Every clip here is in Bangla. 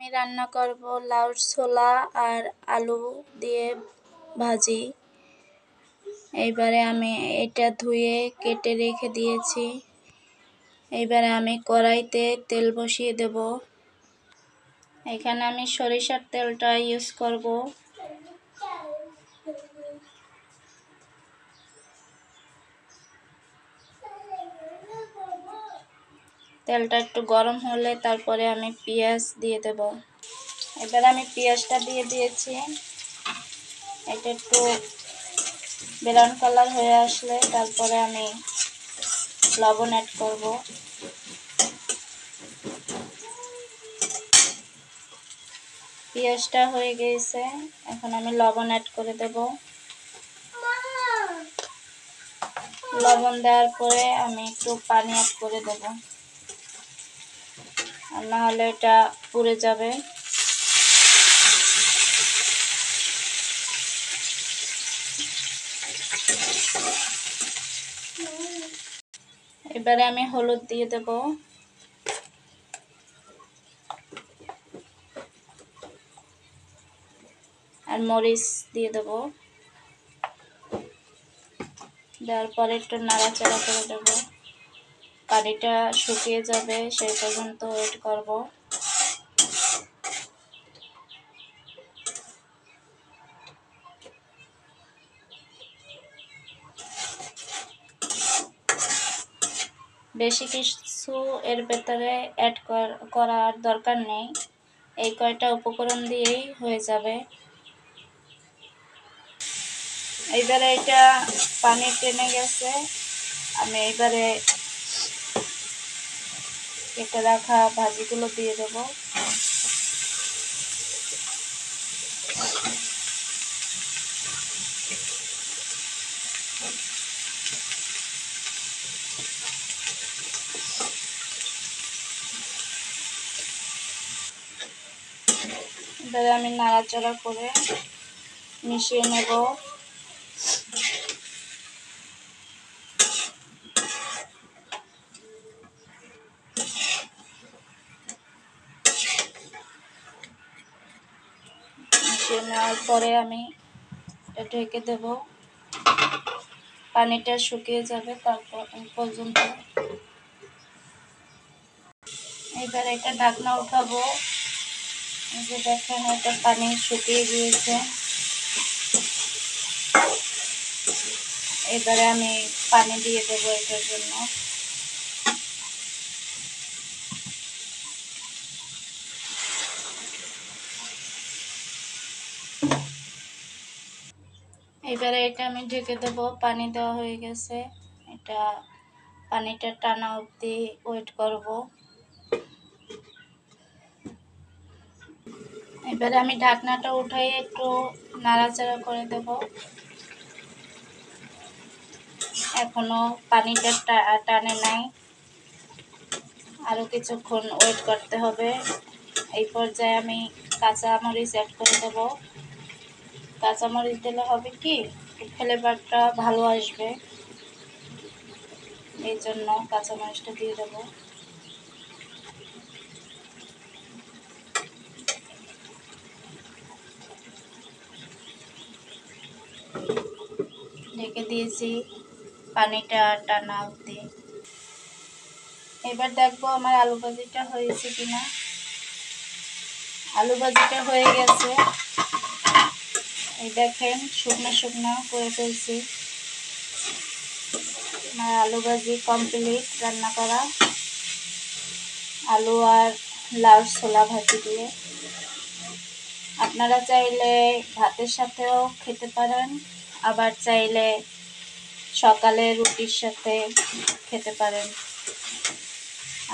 আমি রান্না করব লাউ ছোলা আর আলু দিয়ে ভাজি। এইবারে আমি এটা ধুয়ে কেটে রেখে দিয়েছি। এইবারে আমি কড়াইতে তেল বসিয়ে দেব। এখানে আমি সরিষার তেলটা ইউজ করব। তেলটা একটু গরম হলে তারপরে আমি পেঁয়াজ দিয়ে দেব। এবার আমি পেঁয়াজটা দিয়ে দিয়েছি। এটা একটু ব্রাউন কালার হয়ে আসলে তারপরে আমি লবণ অ্যাড করব। পেঁয়াজটা হয়ে গেছে, এখন আমি লবণ অ্যাড করে দেব। লবণ দেওয়ার পরে আমি একটু পানি অ্যাড করে দেব, আর না হলে এটা পুড়ে যাবে। এবারে আমি হলুদ দিয়ে দেব। আর মরিচ দিয়ে দেব। দেওয়ার পরে একটু নাড়াচাড়া করে দেব। পানিটা শুকিয়ে যাবে সেই পর্যন্ত ওয়েট করব। বেশি কিছু এর ভেতরে অ্যাড করার দরকার নেই, এই কয়টা উপকরণ দিয়েই হয়ে যাবে। এইবারে এটা পানি টেনে গেছে, আমি এইবারে কেটে রাখা ভাজিগুলো দিয়ে দেব। এবারে আমি নাড়াচাড়া করে মিশিয়ে নেব। মিশিয়ে নেওয়ার পরে আমি এটা ঢেকে দেব, পানিটা শুকিয়ে যাবে তারপর পর্যন্ত। এবার এটা ঢাকনা উঠাবো। এই যে দেখেন এটা পানি শুকিয়ে গিয়েছে। এবারে আমি পানি দিয়ে দেবো এটার জন্য। এবারে এটা আমি ঢেকে দেব, পানি দেওয়া হয়ে গেছে। এটা পানিটা টানা অবধি ওয়েট করব। এবারে আমি ঢাকনাটা উঠাই একটু নাড়াচাড়া করে দেব। এখনো পানিটা টানে নাই, আরো কিছুক্ষণ ওয়েট করতে হবে। এই পর্যায়ে আমি কাঁচামরিচ অ্যাড করে দেব। কাঁচামরিচ দিলে হবে কি ফ্লেভারটা ভালো আসবে, এই জন্য কাঁচামরিচটা দিয়ে দেব। ঢেকে দিয়েছি পানিটা টানা অবধি। এবার দেখবো আমার আলু ভাজিটা হয়েছে কিনা। আলু ভাজিটা হয়ে গেছে, এই দেখেন শুকনো শুকনো করে ফেলছি। আমার আলু ভাজি কমপ্লিট রান্না করা, আলু আর লাউ ছোলা ভাজি দিয়ে। আপনারা চাইলে ভাতের সাথেও খেতে পারেন, আবার চাইলে সকালে রুটির সাথে খেতে পারেন।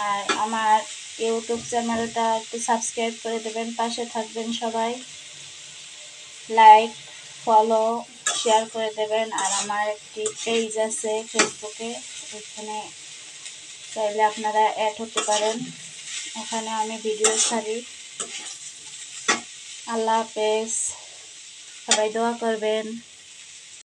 আর আমার ইউটিউব চ্যানেলটা একটু সাবস্ক্রাইব করে দেবেন, পাশে থাকবেন সবাই। লাইক, ফলো, শেয়ার করে দেবেন। আর আমার একটি পেজ আছে ফেসবুকে, ওখানে চাইলে আপনারা অ্যাড হতে পারেন, ওখানে আমি ভিডিও ছাড়ি। আল্লাহ হাফেজ, সবাই দোয়া করবেন।